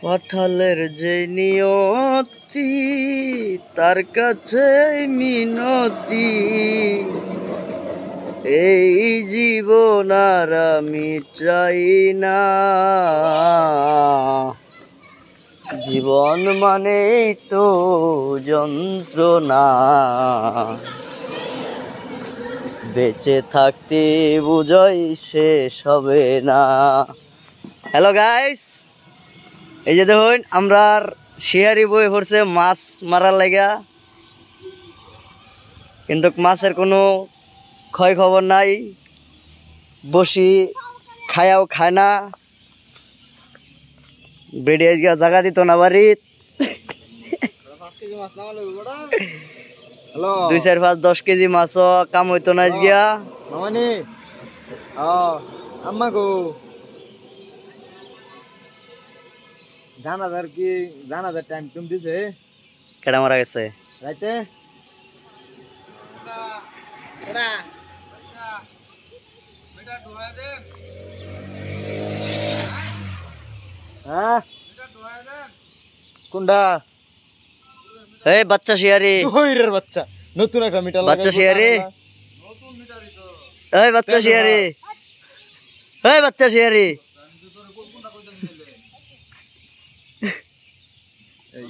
পাঠালের যে নিয়তি তার কাছে মিনতি, এই জীবন আর আমি চাই না। জীবন মানেই তো যন্ত্রণা, বেঁচে থাকতে বুঝাই শেষ হবে না। হ্যালো গাইস, এই যে দেখুন আমরা শিয়ারি বই পড়ছে মাছ মারার লাগা, কিন্তু মাছের কোনো ক্ষয় খবর নাই। বসি খায়াও খায় না, বেড়ে গিয়া জায়গা দিত না বাড়িত। 2, 4, 5, 10 কেজি মাছও কাম হইতো না গিয়া। জানাজার টাইম কম দিছে। কেডা মারা গেছে রাইতে হ্যাঁ কোনটা? এই বাচ্চা শিয়ারি, ওইরের বাচ্চা নতুন একটা মিটার লাগাইবো। বাচ্চা শিয়ারি, নতুন মিটারই তো। এই বাচ্চা শিয়ারি, এই বাচ্চা শিয়ারি। এই